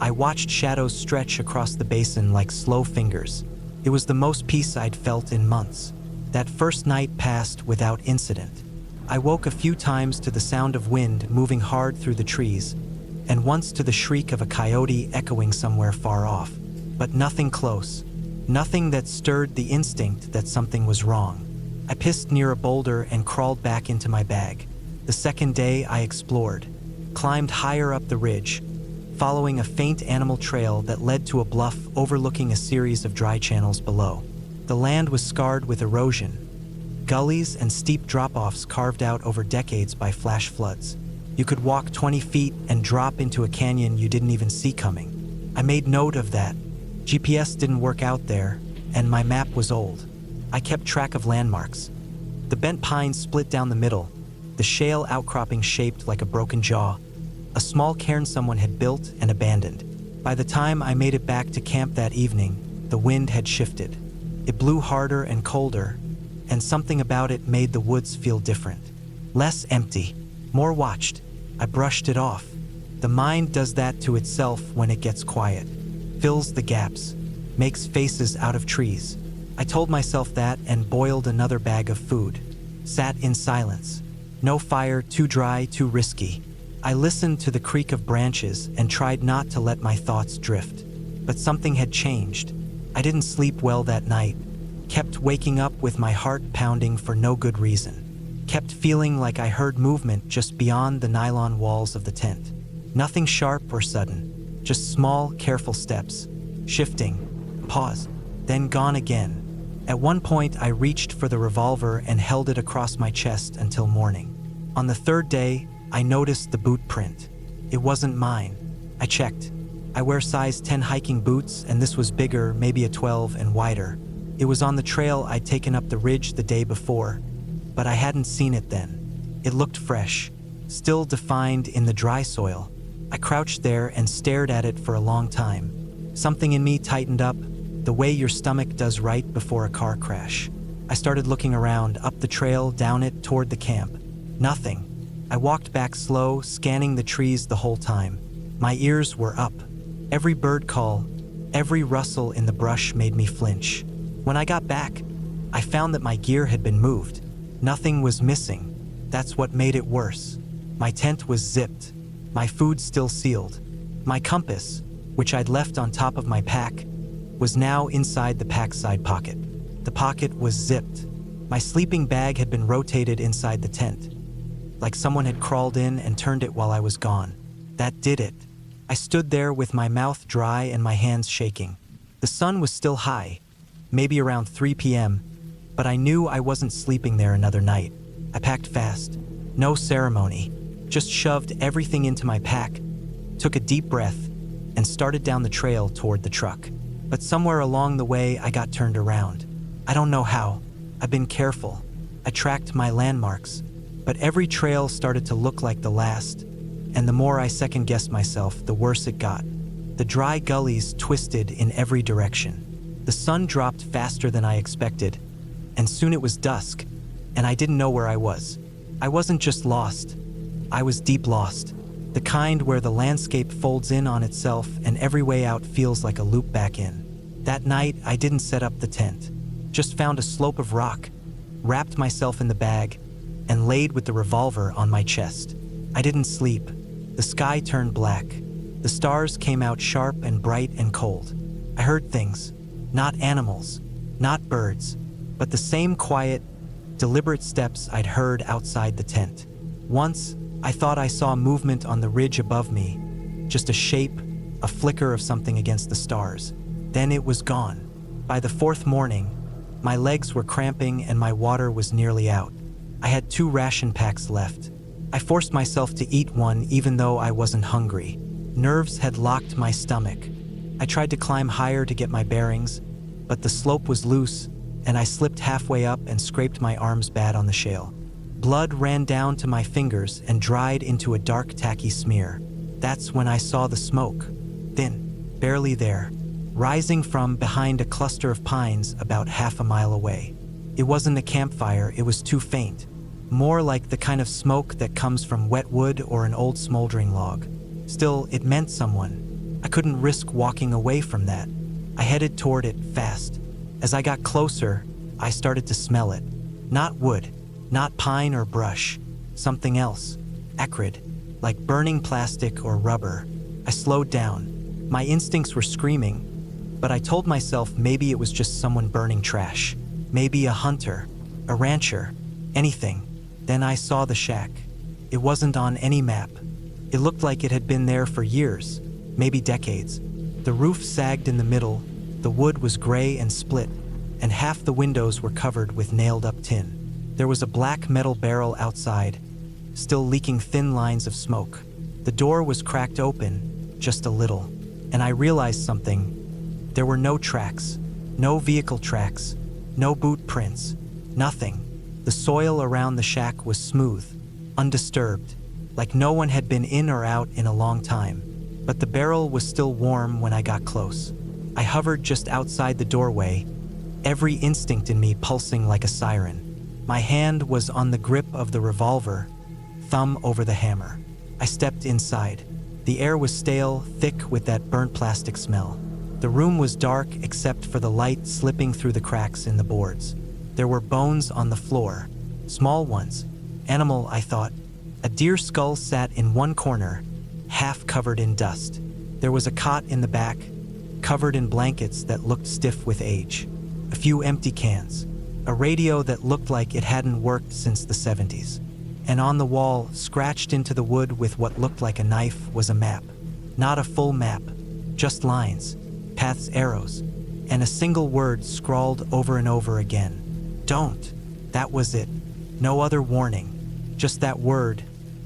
I watched shadows stretch across the basin like slow fingers. It was the most peace I'd felt in months. That first night passed without incident. I woke a few times to the sound of wind moving hard through the trees, and once to the shriek of a coyote echoing somewhere far off. But nothing close. Nothing that stirred the instinct that something was wrong. I pissed near a boulder and crawled back into my bag. The second day I explored, climbed higher up the ridge, following a faint animal trail that led to a bluff overlooking a series of dry channels below. The land was scarred with erosion, gullies and steep drop-offs carved out over decades by flash floods. You could walk 20 feet and drop into a canyon you didn't even see coming. I made note of that. GPS didn't work out there, and my map was old. I kept track of landmarks. The bent pines split down the middle, the shale outcropping shaped like a broken jaw. A small cairn someone had built and abandoned. By the time I made it back to camp that evening, the wind had shifted. It blew harder and colder, and something about it made the woods feel different. Less empty, more watched. I brushed it off. The mind does that to itself when it gets quiet. Fills the gaps, makes faces out of trees. I told myself that and boiled another bag of food. Sat in silence. No fire, too dry, too risky. I listened to the creak of branches and tried not to let my thoughts drift. But something had changed. I didn't sleep well that night. Kept waking up with my heart pounding for no good reason. Kept feeling like I heard movement just beyond the nylon walls of the tent. Nothing sharp or sudden, just small, careful steps. Shifting, pause, then gone again. At one point, I reached for the revolver and held it across my chest until morning. On the third day, I noticed the boot print. It wasn't mine. I checked. I wear size 10 hiking boots, and this was bigger, maybe a 12 and wider. It was on the trail I'd taken up the ridge the day before, but I hadn't seen it then. It looked fresh, still defined in the dry soil. I crouched there and stared at it for a long time. Something in me tightened up, the way your stomach does right before a car crash. I started looking around, up the trail, down it, toward the camp. Nothing. I walked back slow, scanning the trees the whole time. My ears were up. Every bird call, every rustle in the brush made me flinch. When I got back, I found that my gear had been moved. Nothing was missing. That's what made it worse. My tent was zipped. My food still sealed. My compass, which I'd left on top of my pack, was now inside the pack's side pocket. The pocket was zipped. My sleeping bag had been rotated inside the tent, like someone had crawled in and turned it while I was gone. That did it. I stood there with my mouth dry and my hands shaking. The sun was still high, maybe around 3 p.m., but I knew I wasn't sleeping there another night. I packed fast. No ceremony. Just shoved everything into my pack, took a deep breath, and started down the trail toward the truck. But somewhere along the way, I got turned around. I don't know how. I've been careful. I tracked my landmarks, but every trail started to look like the last, and the more I second-guessed myself, the worse it got. The dry gullies twisted in every direction. The sun dropped faster than I expected, and soon it was dusk, and I didn't know where I was. I wasn't just lost. I was deep lost. The kind where the landscape folds in on itself and every way out feels like a loop back in. That night, I didn't set up the tent. Just found a slope of rock, wrapped myself in the bag, and laid with the revolver on my chest. I didn't sleep. The sky turned black. The stars came out sharp and bright and cold. I heard things. Not animals, not birds, but the same quiet, deliberate steps I'd heard outside the tent. Once, I thought I saw movement on the ridge above me, just a shape, a flicker of something against the stars. Then it was gone. By the fourth morning, my legs were cramping and my water was nearly out. I had 2 ration packs left. I forced myself to eat one even though I wasn't hungry. Nerves had locked my stomach. I tried to climb higher to get my bearings, but the slope was loose, and I slipped halfway up and scraped my arms bad on the shale. Blood ran down to my fingers and dried into a dark, tacky smear. That's when I saw the smoke. Thin, barely there, rising from behind a cluster of pines about half a mile away. It wasn't a campfire, it was too faint. More like the kind of smoke that comes from wet wood or an old smoldering log. Still, it meant someone. I couldn't risk walking away from that. I headed toward it fast. As I got closer, I started to smell it. Not wood, not pine or brush, something else, acrid, like burning plastic or rubber. I slowed down. My instincts were screaming, but I told myself maybe it was just someone burning trash. Maybe a hunter, a rancher, anything. Then I saw the shack. It wasn't on any map. It looked like it had been there for years, maybe decades. The roof sagged in the middle, the wood was gray and split, and half the windows were covered with nailed-up tin. There was a black metal barrel outside, still leaking thin lines of smoke. The door was cracked open, just a little, and I realized something. There were no tracks, no vehicle tracks, no boot prints, nothing. The soil around the shack was smooth, undisturbed, like no one had been in or out in a long time. But the barrel was still warm when I got close. I hovered just outside the doorway, every instinct in me pulsing like a siren. My hand was on the grip of the revolver, thumb over the hammer. I stepped inside. The air was stale, thick with that burnt plastic smell. The room was dark except for the light slipping through the cracks in the boards. There were bones on the floor, small ones. Animal, I thought. A deer skull sat in one corner, half covered in dust. There was a cot in the back, covered in blankets that looked stiff with age. A few empty cans. A radio that looked like it hadn't worked since the 70s. And on the wall, scratched into the wood with what looked like a knife, was a map. Not a full map, just lines, paths, arrows, and a single word scrawled over and over again. Don't. That was it. No other warning. Just that word,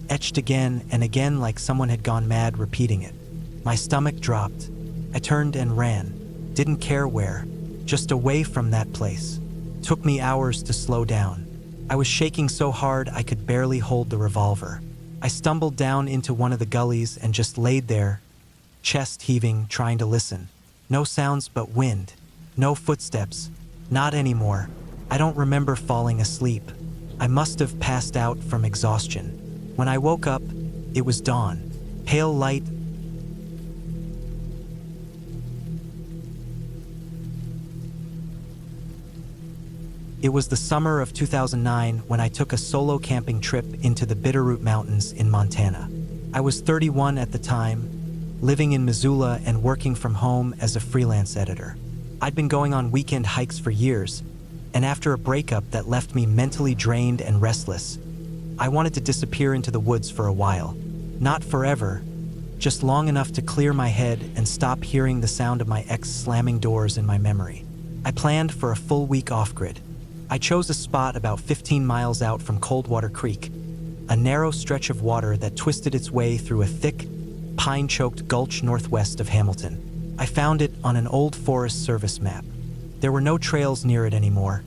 etched again and again like someone had gone mad repeating it. My stomach dropped. I turned and ran. Didn't care where. Just away from that place. Took me hours to slow down. I was shaking so hard I could barely hold the revolver. I stumbled down into one of the gullies and just laid there, chest heaving, trying to listen. No sounds but wind. No footsteps. Not anymore. I don't remember falling asleep. I must have passed out from exhaustion. When I woke up, it was dawn. Pale light. It was the summer of 2009 when I took a solo camping trip into the Bitterroot Mountains in Montana. I was 31 at the time, living in Missoula and working from home as a freelance editor. I'd been going on weekend hikes for years, and after a breakup that left me mentally drained and restless, I wanted to disappear into the woods for a while. Not forever, just long enough to clear my head and stop hearing the sound of my ex slamming doors in my memory. I planned for a full week off-grid. I chose a spot about 15 miles out from Coldwater Creek, a narrow stretch of water that twisted its way through a thick, pine-choked gulch northwest of Hamilton. I found it on an old Forest Service map. There were no trails near it anymore,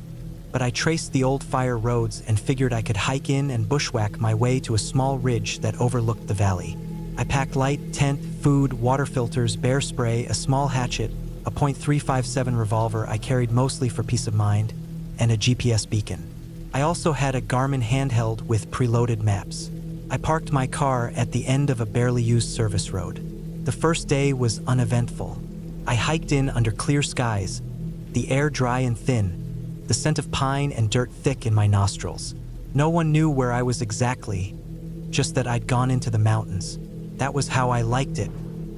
but I traced the old fire roads and figured I could hike in and bushwhack my way to a small ridge that overlooked the valley. I packed light, tent, food, water filters, bear spray, a small hatchet, a .357 revolver I carried mostly for peace of mind, and a GPS beacon. I also had a Garmin handheld with preloaded maps. I parked my car at the end of a barely used service road. The first day was uneventful. I hiked in under clear skies, the air dry and thin, the scent of pine and dirt thick in my nostrils. No one knew where I was exactly, just that I'd gone into the mountains. That was how I liked it.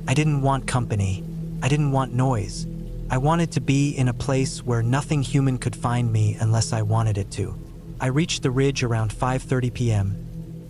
I didn't want company. I didn't want noise. I wanted to be in a place where nothing human could find me unless I wanted it to. I reached the ridge around 5:30 p.m.,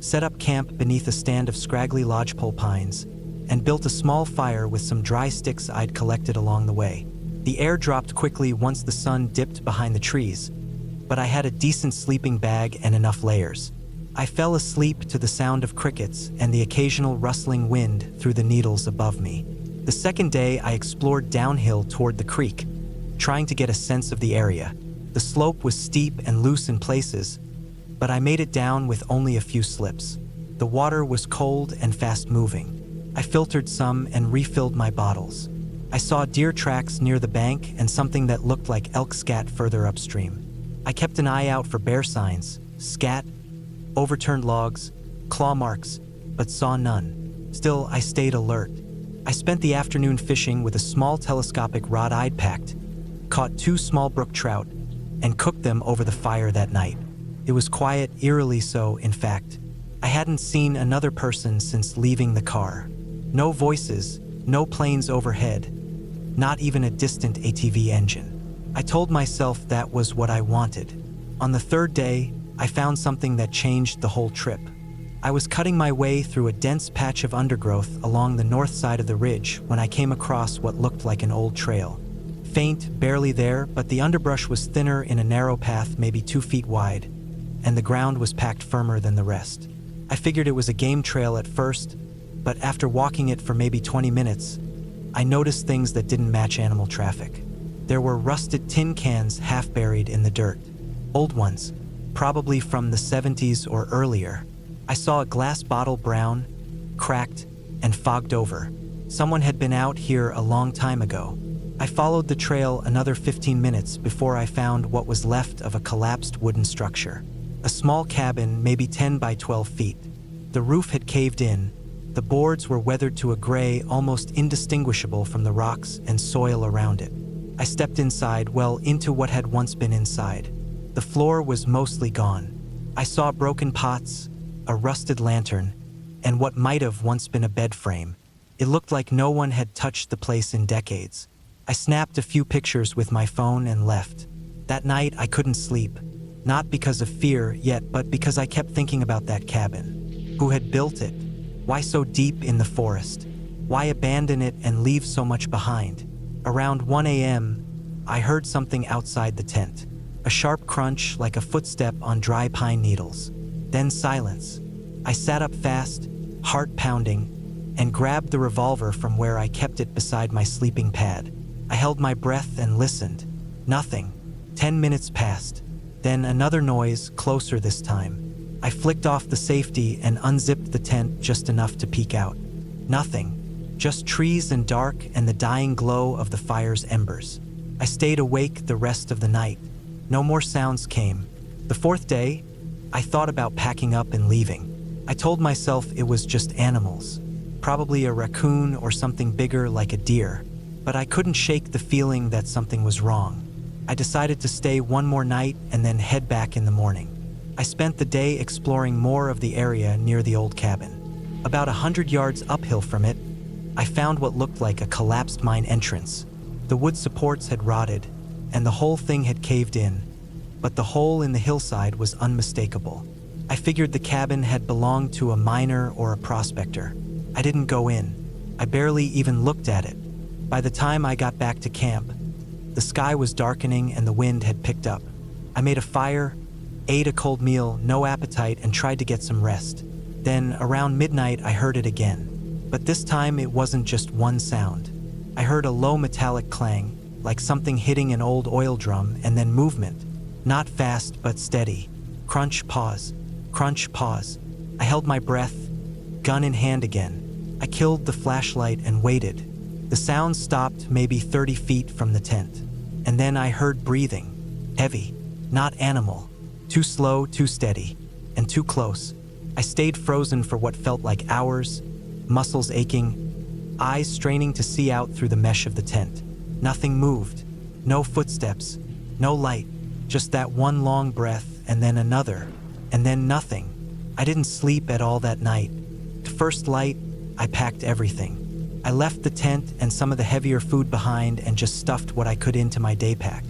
set up camp beneath a stand of scraggly lodgepole pines, and built a small fire with some dry sticks I'd collected along the way. The air dropped quickly once the sun dipped behind the trees, but I had a decent sleeping bag and enough layers. I fell asleep to the sound of crickets and the occasional rustling wind through the needles above me. The second day, I explored downhill toward the creek, trying to get a sense of the area. The slope was steep and loose in places, but I made it down with only a few slips. The water was cold and fast-moving. I filtered some and refilled my bottles. I saw deer tracks near the bank and something that looked like elk scat further upstream. I kept an eye out for bear signs, scat, overturned logs, claw marks, but saw none. Still, I stayed alert. I spent the afternoon fishing with a small telescopic rod I'd packed, caught 2 small brook trout, and cooked them over the fire that night. It was quiet, eerily so, in fact. I hadn't seen another person since leaving the car. No voices, no planes overhead, not even a distant ATV engine. I told myself that was what I wanted. On the third day, I found something that changed the whole trip. I was cutting my way through a dense patch of undergrowth along the north side of the ridge when I came across what looked like an old trail. Faint, barely there, but the underbrush was thinner in a narrow path maybe 2 feet wide, and the ground was packed firmer than the rest. I figured it was a game trail at first, but after walking it for maybe 20 minutes, I noticed things that didn't match animal traffic. There were rusted tin cans half buried in the dirt. Old ones, probably from the 70s or earlier. I saw a glass bottle brown, cracked, and fogged over. Someone had been out here a long time ago. I followed the trail another 15 minutes before I found what was left of a collapsed wooden structure. A small cabin, maybe 10 by 12 feet. The roof had caved in. The boards were weathered to a gray, almost indistinguishable from the rocks and soil around it. I stepped inside, well, into what had once been inside. The floor was mostly gone. I saw broken pots, a rusted lantern, and what might have once been a bed frame. It looked like no one had touched the place in decades. I snapped a few pictures with my phone and left. That night, I couldn't sleep. Not because of fear yet, but because I kept thinking about that cabin. Who had built it? Why so deep in the forest? Why abandon it and leave so much behind? Around 1 a.m., I heard something outside the tent. A sharp crunch like a footstep on dry pine needles. Then silence. I sat up fast, heart pounding, and grabbed the revolver from where I kept it beside my sleeping pad. I held my breath and listened. Nothing. 10 minutes passed. Then another noise, closer this time. I flicked off the safety and unzipped the tent just enough to peek out. Nothing. Just trees and dark and the dying glow of the fire's embers. I stayed awake the rest of the night. No more sounds came. The fourth day, I thought about packing up and leaving. I told myself it was just animals, probably a raccoon or something bigger like a deer, but I couldn't shake the feeling that something was wrong. I decided to stay one more night and then head back in the morning. I spent the day exploring more of the area near the old cabin. About 100 yards uphill from it, I found what looked like a collapsed mine entrance. The wood supports had rotted, and the whole thing had caved in, but the hole in the hillside was unmistakable. I figured the cabin had belonged to a miner or a prospector. I didn't go in. I barely even looked at it. By the time I got back to camp, the sky was darkening and the wind had picked up. I made a fire, ate a cold meal, no appetite, and tried to get some rest. Then, around midnight, I heard it again. But this time, it wasn't just one sound. I heard a low metallic clang, like something hitting an old oil drum, and then movement. Not fast, but steady. Crunch, pause. Crunch, pause. I held my breath, gun in hand again. I killed the flashlight and waited. The sound stopped maybe 30 feet from the tent. And then I heard breathing. Heavy. Not animal. Too slow, too steady. And too close. I stayed frozen for what felt like hours, muscles aching, eyes straining to see out through the mesh of the tent. Nothing moved. No footsteps. No light. Just that one long breath, and then another. And then nothing. I didn't sleep at all that night. To first light, I packed everything. I left the tent and some of the heavier food behind and just stuffed what I could into my day pack.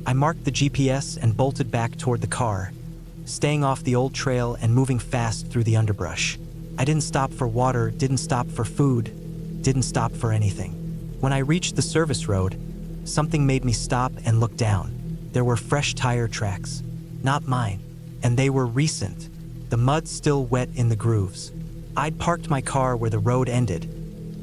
I marked the GPS and bolted back toward the car, staying off the old trail and moving fast through the underbrush. I didn't stop for water, didn't stop for food, didn't stop for anything. When I reached the service road, something made me stop and look down. There were fresh tire tracks. Not mine. And they were recent. The mud still wet in the grooves. I'd parked my car where the road ended,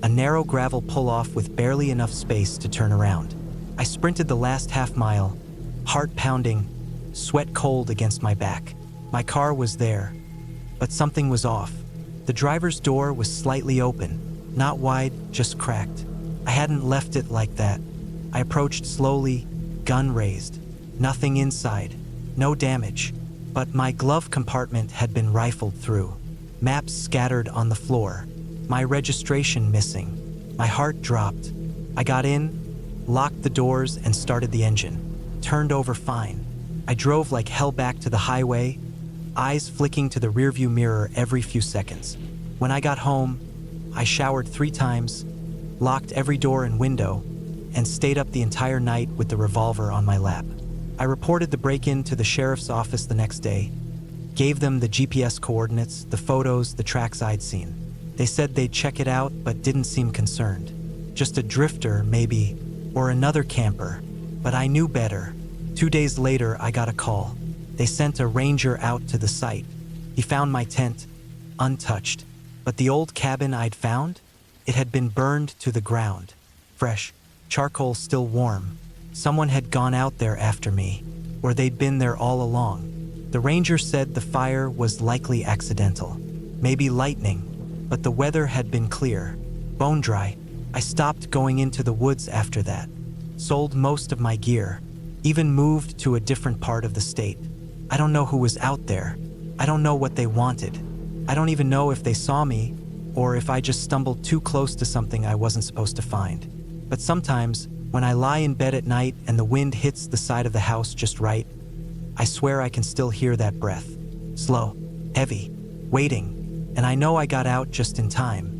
a narrow gravel pull-off with barely enough space to turn around. I sprinted the last half mile, heart pounding, sweat cold against my back. My car was there, but something was off. The driver's door was slightly open, not wide, just cracked. I hadn't left it like that. I approached slowly, gun raised. Nothing inside, no damage, but my glove compartment had been rifled through. Maps scattered on the floor. My registration missing. My heart dropped. I got in, locked the doors, and started the engine. Turned over fine. I drove like hell back to the highway, eyes flicking to the rearview mirror every few seconds. When I got home, I showered 3 times, locked every door and window, and stayed up the entire night with the revolver on my lap. I reported the break-in to the sheriff's office the next day, gave them the GPS coordinates, the photos, the tracks I'd seen. They said they'd check it out, but didn't seem concerned. Just a drifter, maybe, or another camper. But I knew better. 2 days later, I got a call. They sent a ranger out to the site. He found my tent, untouched. But the old cabin I'd found? It had been burned to the ground. Fresh, charcoal still warm. Someone had gone out there after me, or they'd been there all along. The ranger said the fire was likely accidental, maybe lightning, but the weather had been clear, bone dry. I stopped going into the woods after that, sold most of my gear, even moved to a different part of the state. I don't know who was out there. I don't know what they wanted. I don't even know if they saw me, or if I just stumbled too close to something I wasn't supposed to find. But sometimes, when I lie in bed at night and the wind hits the side of the house just right, I swear I can still hear that breath. Slow, heavy, waiting, and I know I got out just in time.